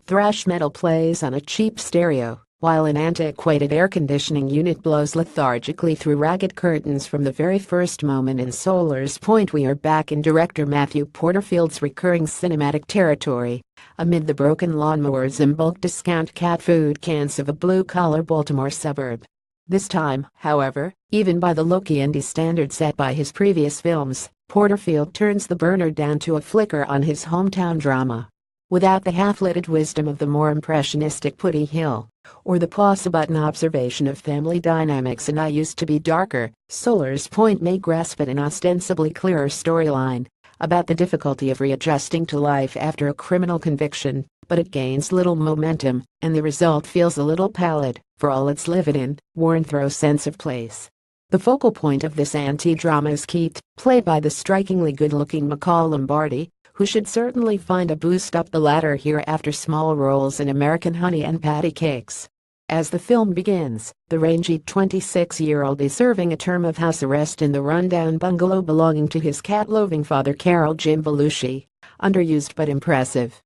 thrash metal plays on a cheap stereo, while an antiquated air conditioning unit blows lethargically through ragged curtains from the very first moment in Solar's Point. We are back in director Matthew Porterfield's recurring cinematic territory, amid the broken lawnmowers and bulk discount cat food cans of a blue-collar Baltimore suburb. This time, however, even by the low-key indie standard set by his previous films, Porterfield turns the burner down to a flicker on his hometown drama. Without the half-witted wisdom of the more impressionistic Putty Hill, or the pause-button observation of family dynamics and I used to be darker, Solar's Point may grasp at an ostensibly clearer storyline about the difficulty of readjusting to life after a criminal conviction, but it gains little momentum, and the result feels a little pallid, for all its livid-in, worn-through sense of place. The focal point of this anti-drama is Keith, played by the strikingly good-looking Macaulay Lombardi, who should certainly find a boost up the ladder here after small roles in American Honey and Patty Cakes. As the film begins, the rangy 26-year-old is serving a term of house arrest in the rundown bungalow belonging to his cat-loving father Carol Jim Belushi, underused but impressive.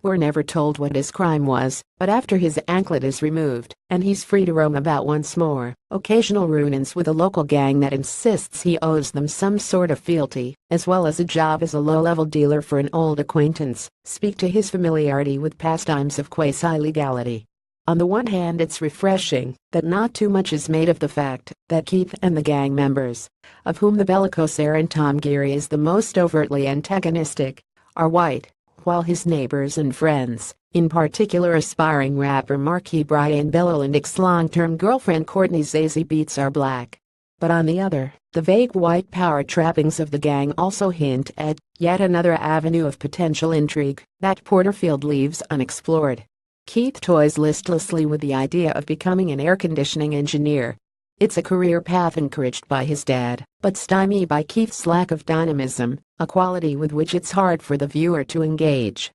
We're never told what his crime was, but after his anklet is removed, and he's free to roam about once more, occasional run-ins with a local gang that insists he owes them some sort of fealty, as well as a job as a low-level dealer for an old acquaintance, speak to his familiarity with pastimes of quasi-legality. On the one hand, it's refreshing that not too much is made of the fact that Keith and the gang members, of whom the bellicose Aaron Tom Geary is the most overtly antagonistic, are white, while his neighbors and friends, in particular aspiring rapper Marquis Brian Bello and ex-long-term girlfriend Courtney Zazie Beats, are black. But on the other, the vague white power trappings of the gang also hint at yet another avenue of potential intrigue that Porterfield leaves unexplored. Keith toys listlessly with the idea of becoming an air conditioning engineer. It's a career path encouraged by his dad, but stymied by Keith's lack of dynamism, a quality with which it's hard for the viewer to engage.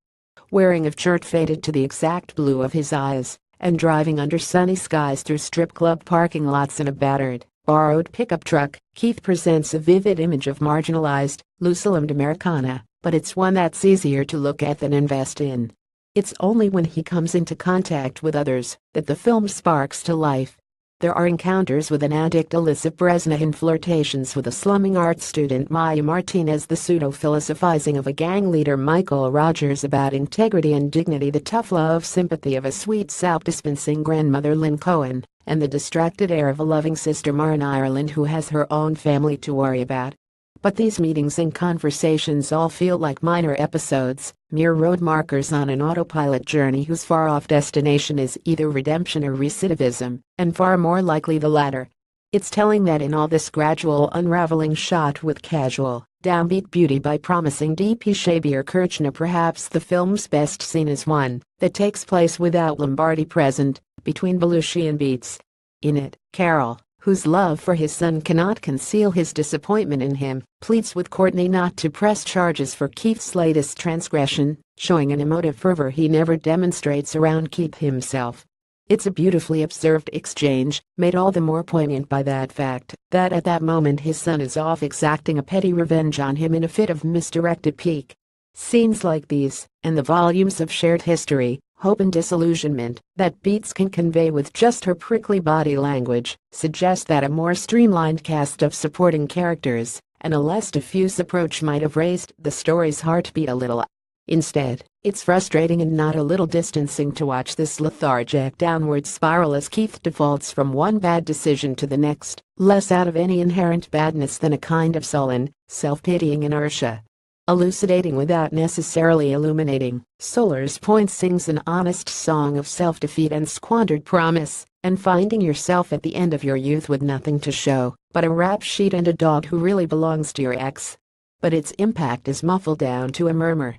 Wearing a shirt faded to the exact blue of his eyes, and driving under sunny skies through strip club parking lots in a battered, borrowed pickup truck, Keith presents a vivid image of marginalized, loose-limbed Americana, but it's one that's easier to look at than invest in. It's only when he comes into contact with others that the film sparks to life. There are encounters with an addict Alyssa Bresna and flirtations with a slumming art student Maya Martinez, the pseudo-philosophizing of a gang leader Michael Rogers about integrity and dignity, the tough love sympathy of a sweet sap-dispensing grandmother Lynn Cohen, and the distracted air of a loving sister Marin Ireland who has her own family to worry about. But these meetings and conversations all feel like minor episodes, mere road markers on an autopilot journey whose far-off destination is either redemption or recidivism, and far more likely the latter. It's telling that in all this gradual unraveling shot with casual, downbeat beauty by promising D.P. Shabier Kirchner, perhaps the film's best scene is one that takes place without Lombardi present, between Belushi and Beats. In it, Carol, whose love for his son cannot conceal his disappointment in him, pleads with Courtney not to press charges for Keith's latest transgression, showing an emotive fervor he never demonstrates around Keith himself. It's a beautifully observed exchange, made all the more poignant by that fact that at that moment his son is off exacting a petty revenge on him in a fit of misdirected pique. Scenes like these, and the volumes of shared history, hope and disillusionment that Beats can convey with just her prickly body language, suggest that a more streamlined cast of supporting characters and a less diffuse approach might have raised the story's heartbeat a little. Instead, it's frustrating and not a little distancing to watch this lethargic downward spiral as Keith defaults from one bad decision to the next, less out of any inherent badness than a kind of sullen, self-pitying inertia. Elucidating without necessarily illuminating, Solar's Point sings an honest song of self-defeat and squandered promise, and finding yourself at the end of your youth with nothing to show but a rap sheet and a dog who really belongs to your ex. But its impact is muffled down to a murmur